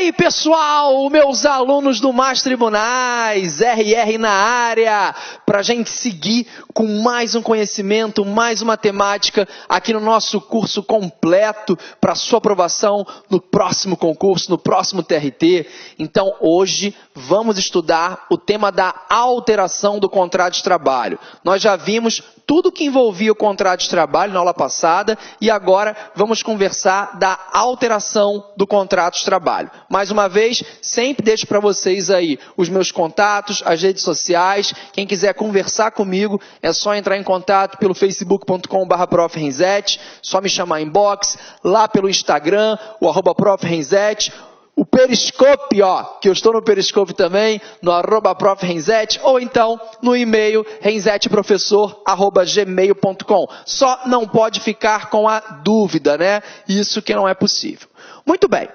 aí, pessoal, meus alunos do Mais Tribunais, RR na área, para a gente seguir com mais um conhecimento, mais uma temática aqui no nosso curso completo para sua aprovação no próximo concurso, no próximo TRT. Então, hoje vamos estudar o tema da alteração do contrato de trabalho. Nós já vimos tudo que envolvia o contrato de trabalho na aula passada e agora vamos conversar da alteração do contrato de trabalho. Mais uma vez, sempre deixo para vocês aí os meus contatos, as redes sociais. Quem quiser conversar comigo é só entrar em contato pelo facebook.com/profrenzete, só me chamar em inbox, lá pelo Instagram, o @profrenzete. O Periscope, que eu estou no Periscope também, no @profrenzete, ou então no e-mail renzeteprofessor@gmail.com. Só não pode ficar com a dúvida, né? Isso que não é possível. Muito bem.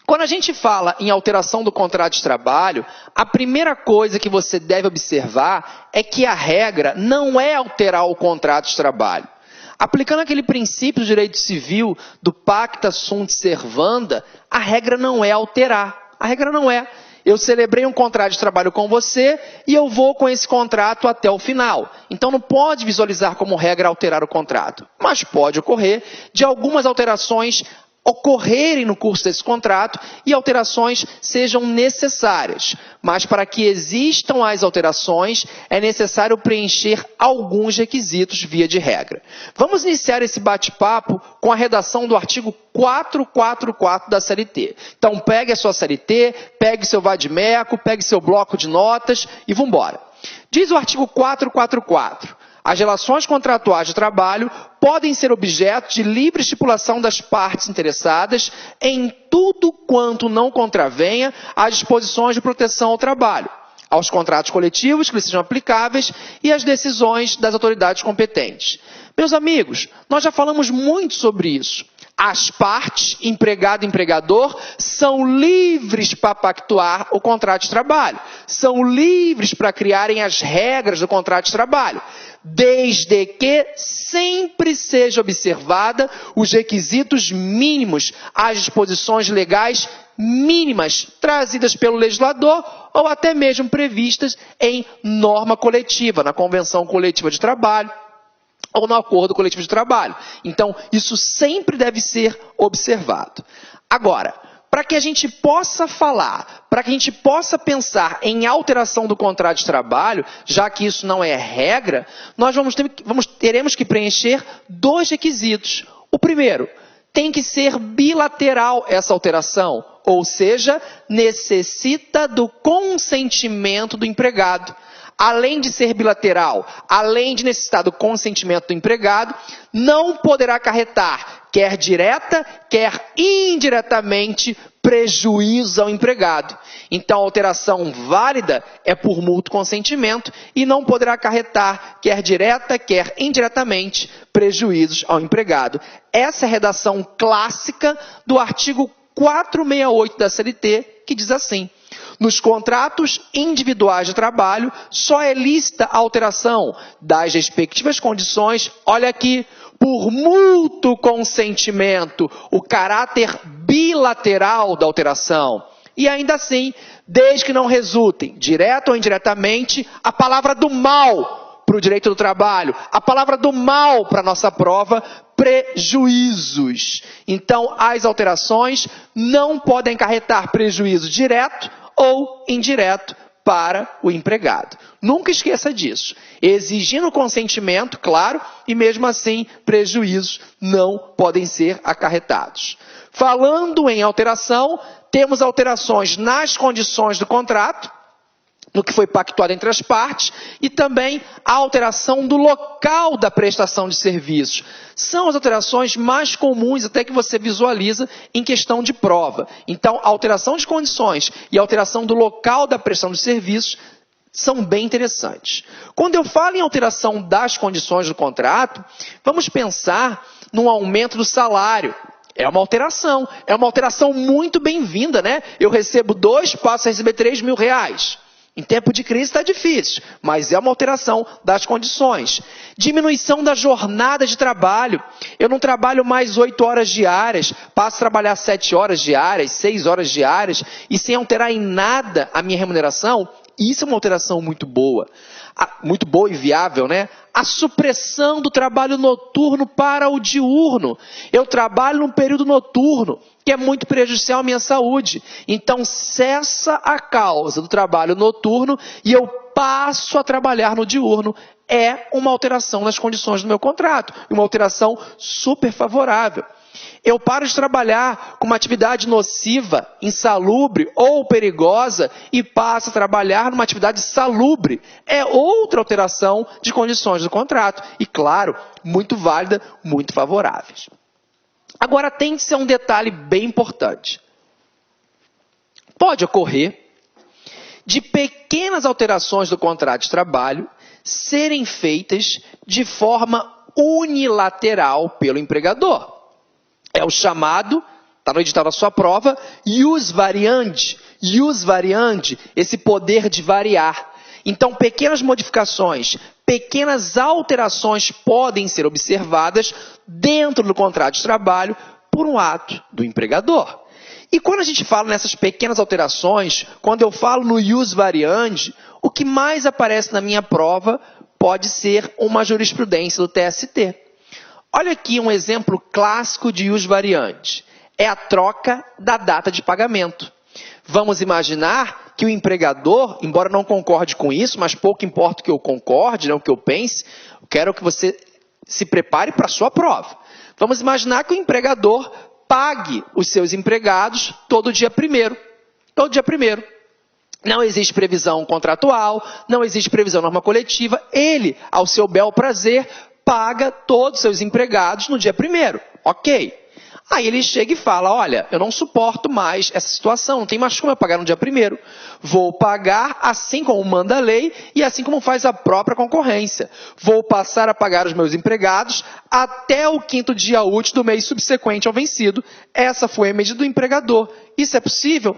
Quando a gente fala em alteração do contrato de trabalho, a primeira coisa que você deve observar é que a regra não é alterar o contrato de trabalho. Aplicando aquele princípio do direito civil do pacta sunt servanda, a regra não é alterar. A regra não é. Eu celebrei um contrato de trabalho com você e eu vou com esse contrato até o final. Então não pode visualizar como regra alterar o contrato. Mas pode ocorrer de algumas alterações ocorrerem no curso desse contrato e alterações sejam necessárias. Mas para que existam as alterações, é necessário preencher alguns requisitos via de regra. Vamos iniciar esse bate-papo com a redação do artigo 444 da CLT. Então pegue a sua CLT, pegue seu vade-mecum, pegue seu bloco de notas e vamos embora. Diz o artigo 444. As relações contratuais de trabalho podem ser objeto de livre estipulação das partes interessadas em tudo quanto não contravenha às disposições de proteção ao trabalho, aos contratos coletivos que lhes sejam aplicáveis e às decisões das autoridades competentes. Meus amigos, nós já falamos muito sobre isso. As partes, empregado e empregador, são livres para pactuar o contrato de trabalho. São livres para criarem as regras do contrato de trabalho, desde que sempre seja observada os requisitos mínimos, as disposições legais mínimas trazidas pelo legislador ou até mesmo previstas em norma coletiva, na convenção coletiva de trabalho ou no acordo coletivo de trabalho. Então, isso sempre deve ser observado. Agora, para que a gente possa falar, para que a gente possa pensar em alteração do contrato de trabalho, já que isso não é regra, nós teremos que preencher dois requisitos. O primeiro, tem que ser bilateral essa alteração, ou seja, necessita do consentimento do empregado. Além de ser bilateral, além de necessitar do consentimento do empregado, não poderá acarretar, quer direta, quer indiretamente, prejuízo ao empregado. Então, a alteração válida é por mútuo consentimento e não poderá acarretar, quer direta, quer indiretamente, prejuízos ao empregado. Essa é a redação clássica do artigo 468 da CLT, que diz assim: nos contratos individuais de trabalho, só é lícita a alteração das respectivas condições, olha aqui, por mútuo consentimento, o caráter bilateral da alteração. E ainda assim, desde que não resultem, direto ou indiretamente, a palavra do mal para o direito do trabalho, a palavra do mal para a nossa prova, prejuízos. Então, as alterações não podem acarretar prejuízo direto ou indireto para o empregado. Nunca esqueça disso. Exigindo consentimento, claro, e mesmo assim, prejuízos não podem ser acarretados. Falando em alteração, temos alterações nas condições do contrato, no que foi pactuado entre as partes, e também a alteração do local da prestação de serviços. São as alterações mais comuns até que você visualiza em questão de prova. Então, a alteração de condições e a alteração do local da prestação de serviços são bem interessantes. Quando eu falo em alteração das condições do contrato, vamos pensar num aumento do salário. É uma alteração muito bem-vinda, né? Eu recebo 2, passo a receber 3 mil reais. Em tempo de crise está difícil, mas é uma alteração das condições. Diminuição da jornada de trabalho. Eu não trabalho mais 8 horas diárias, passo a trabalhar 7 horas diárias, 6 horas diárias, e sem alterar em nada a minha remuneração. Isso é uma alteração muito boa e viável, né? A supressão do trabalho noturno para o diurno. Eu trabalho num período noturno, que é muito prejudicial à minha saúde. Então, cessa a causa do trabalho noturno e eu passo a trabalhar no diurno. É uma alteração nas condições do meu contrato, uma alteração super favorável. Eu paro de trabalhar com uma atividade nociva, insalubre ou perigosa e passo a trabalhar numa atividade salubre. É outra alteração de condições do contrato e, claro, muito válida, muito favoráveis. Agora, tem de ser um detalhe bem importante. Pode ocorrer de pequenas alterações do contrato de trabalho serem feitas de forma unilateral pelo empregador. É o chamado, está no edital da sua prova, ius variandi. Ius variandi, esse poder de variar. Então, pequenas modificações, pequenas alterações podem ser observadas dentro do contrato de trabalho por um ato do empregador. E quando a gente fala nessas pequenas alterações, quando eu falo no ius variandi, o que mais aparece na minha prova pode ser uma jurisprudência do TST. Olha aqui um exemplo clássico de ius variandi. É a troca da data de pagamento. Vamos imaginar que o empregador, embora não concorde com isso, mas pouco importa que eu concorde, o que eu pense, eu quero que você se prepare para a sua prova. Vamos imaginar que o empregador pague os seus empregados todo dia 1º. Todo dia 1º. Não existe previsão contratual, não existe previsão norma coletiva. Ele, ao seu bel prazer, paga todos os seus empregados no dia 1º. Ok. Aí ele chega e fala, olha, eu não suporto mais essa situação, não tem mais como eu pagar no dia 1º. Vou pagar assim como manda a lei e assim como faz a própria concorrência. Vou passar a pagar os meus empregados até o 5º dia útil do mês subsequente ao vencido. Essa foi a medida do empregador. Isso é possível?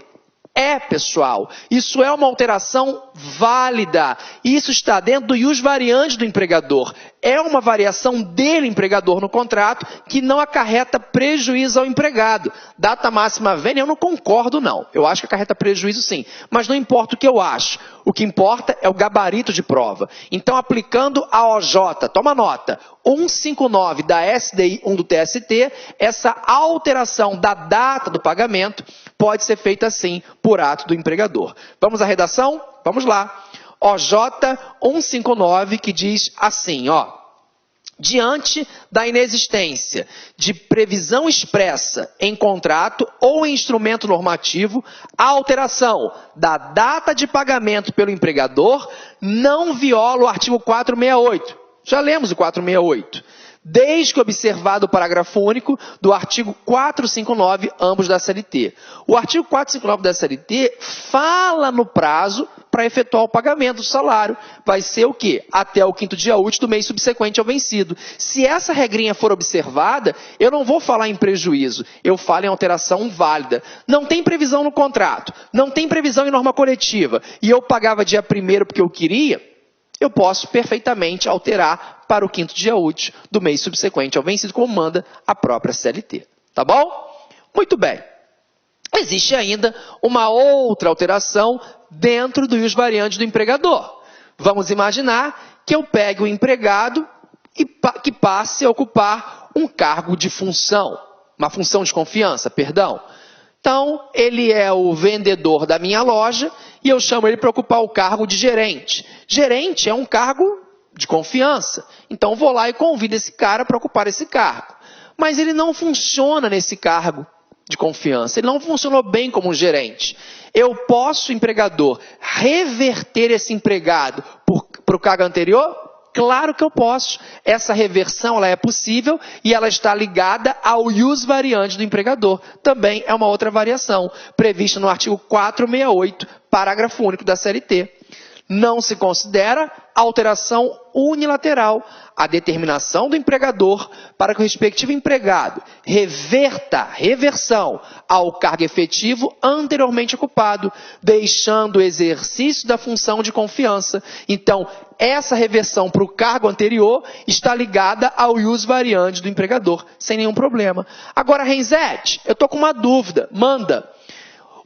É, pessoal. Isso é uma alteração válida. Isso está dentro do ius variandi do empregador. É uma variação dele, empregador, no contrato, que não acarreta prejuízo ao empregado. Data máxima vênia, eu não concordo, não. Eu acho que acarreta prejuízo, sim. Mas não importa o que eu acho. O que importa é o gabarito de prova. Então, aplicando a OJ, toma nota, 159 da SDI 1 do TST, essa alteração da data do pagamento pode ser feita, assim, por ato do empregador. Vamos à redação? Vamos lá. OJ 159, que diz assim, ó. Diante da inexistência de previsão expressa em contrato ou em instrumento normativo, a alteração da data de pagamento pelo empregador não viola o artigo 468. Já lemos o 468. Desde que observado o parágrafo único do artigo 459, ambos da CLT. O artigo 459 da CLT fala no prazo para efetuar o pagamento do salário. Vai ser o quê? Até o 5º dia útil do mês subsequente ao vencido. Se essa regrinha for observada, eu não vou falar em prejuízo, eu falo em alteração válida. Não tem previsão no contrato, não tem previsão em norma coletiva, e eu pagava dia 1º porque eu queria, eu posso perfeitamente alterar para o 5º dia útil do mês subsequente ao vencido, como manda a própria CLT. Tá bom? Muito bem. Existe ainda uma outra alteração dentro do ius variandi do empregador. Vamos imaginar que eu pegue o empregado e que passe a ocupar um cargo de função, uma função de confiança, perdão. Então, ele é o vendedor da minha loja e eu chamo ele para ocupar o cargo de gerente. Gerente é um cargo de confiança. Então, vou lá e convido esse cara para ocupar esse cargo. Mas ele não funciona nesse cargo de confiança. Ele não funcionou bem como gerente. Eu posso, empregador, reverter esse empregado para o cargo anterior? Claro que eu posso. Essa reversão ela é possível e ela está ligada ao ius variandi do empregador. Também é uma outra variação, prevista no artigo 468, parágrafo único da CLT. não se considera alteração unilateral a determinação do empregador para que o respectivo empregado reversão ao cargo efetivo anteriormente ocupado, deixando o exercício da função de confiança. Então, essa reversão para o cargo anterior está ligada ao ius variandi do empregador, sem nenhum problema. Agora, Renzetti, eu estou com uma dúvida, manda.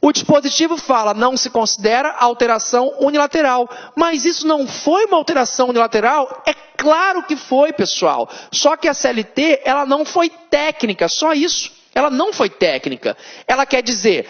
O dispositivo fala, não se considera alteração unilateral. Mas isso não foi uma alteração unilateral? É claro que foi, pessoal. Só que a CLT, ela não foi técnica, só isso. Ela não foi técnica. Ela quer dizer,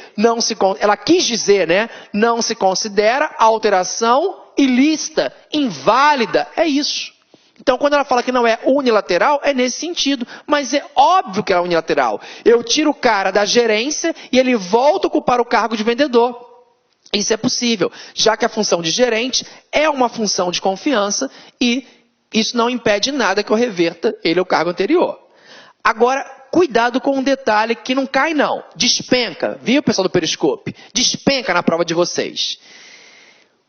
ela quis dizer, né? Não se considera alteração ilícita, inválida. É isso. Então, quando ela fala que não é unilateral, é nesse sentido. Mas é óbvio que ela é unilateral. Eu tiro o cara da gerência e ele volta a ocupar o cargo de vendedor. Isso é possível, já que a função de gerente é uma função de confiança e isso não impede nada que eu reverta ele ao cargo anterior. Agora, cuidado com um detalhe que não cai não. Despenca, viu, pessoal do Periscope? Despenca na prova de vocês.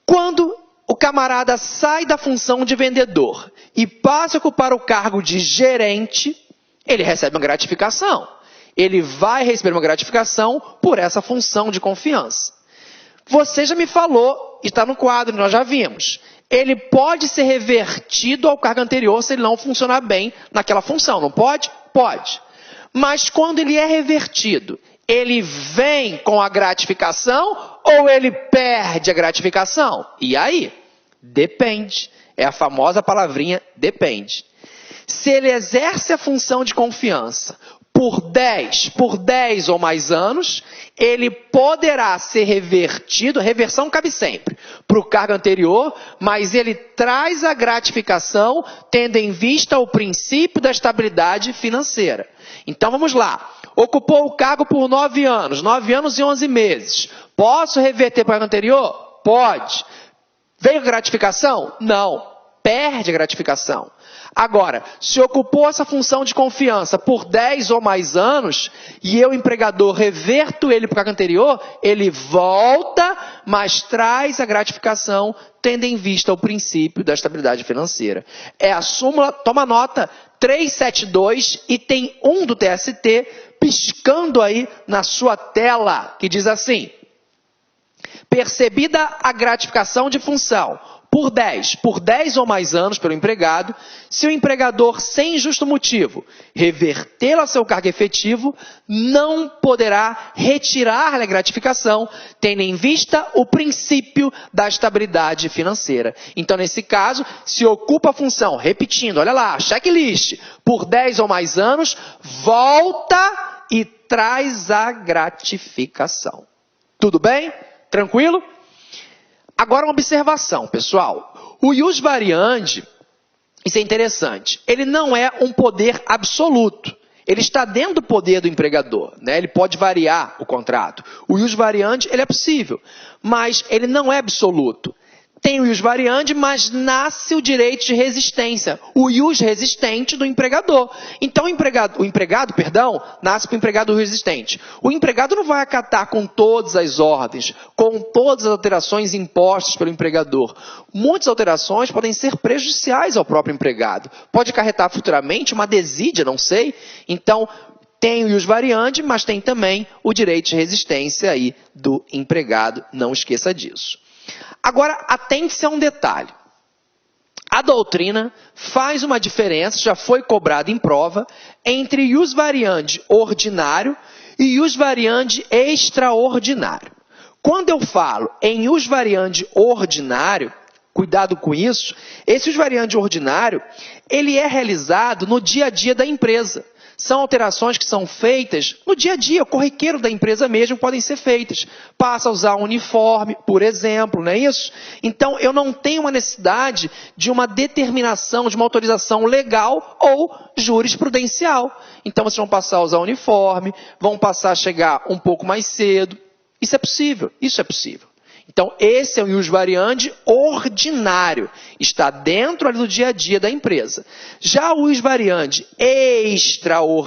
Quando o camarada sai da função de vendedor e passa a ocupar o cargo de gerente, ele recebe uma gratificação. Ele vai receber uma gratificação por essa função de confiança. Você já me falou, está no quadro, nós já vimos. Ele pode ser revertido ao cargo anterior se ele não funcionar bem naquela função, não pode? Pode. Mas quando ele é revertido, ele vem com a gratificação ou ele perde a gratificação? E aí? Depende. É a famosa palavrinha depende. Se ele exerce a função de confiança por 10 ou mais anos, ele poderá ser revertido, a reversão cabe sempre, para o cargo anterior, mas ele traz a gratificação tendo em vista o princípio da estabilidade financeira. Então vamos lá. Ocupou o cargo por 9 anos e 11 meses. Posso reverter para o cargo anterior? Pode. Veio gratificação? Não. Perde a gratificação. Agora, se ocupou essa função de confiança por 10 ou mais anos, e eu, empregador, reverto ele para o cargo anterior, ele volta, mas traz a gratificação, tendo em vista o princípio da estabilidade financeira. É a súmula, toma nota, 372, e tem 1 do TST, piscando aí na sua tela, que diz assim: percebida a gratificação de função por 10 ou mais anos pelo empregado, se o empregador, sem justo motivo, revertê-la a seu cargo efetivo, não poderá retirar-lhe a gratificação, tendo em vista o princípio da estabilidade financeira. Então, nesse caso, se ocupa a função, repetindo, olha lá, checklist, por 10 ou mais anos, volta e traz a gratificação. Tudo bem? Tranquilo? Agora uma observação, pessoal. O ius variandi, isso é interessante, ele não é um poder absoluto. Ele está dentro do poder do empregador, né? Ele pode variar o contrato. O ius variandi, ele é possível, mas ele não é absoluto. Tem o ius variandi, mas nasce o direito de resistência, o ius resistente do empregador. Então, o empregado, nasce para o empregado resistente. O empregado não vai acatar com todas as ordens, com todas as alterações impostas pelo empregador. Muitas alterações podem ser prejudiciais ao próprio empregado. Pode acarretar futuramente uma desídia, não sei. Então, tem o ius variandi, mas tem também o direito de resistência aí do empregado. Não esqueça disso. Agora, atente-se a um detalhe. A doutrina faz uma diferença, já foi cobrada em prova, entre ius variandi ordinário e ius variandi extraordinário. Quando eu falo em ius variandi ordinário, cuidado com isso, esse ius variandi ordinário, ele é realizado no dia a dia da empresa. São alterações que são feitas no dia a dia, corriqueiro da empresa mesmo, podem ser feitas. Passa a usar uniforme, por exemplo, não é isso? Então, eu não tenho uma necessidade de uma determinação, de uma autorização legal ou jurisprudencial. Então, vocês vão passar a usar uniforme, vão passar a chegar um pouco mais cedo. Isso é possível, isso é possível. Então, esse é o ius variandi ordinário, está dentro ali do dia a dia da empresa. Já o ius variandi extraordinário,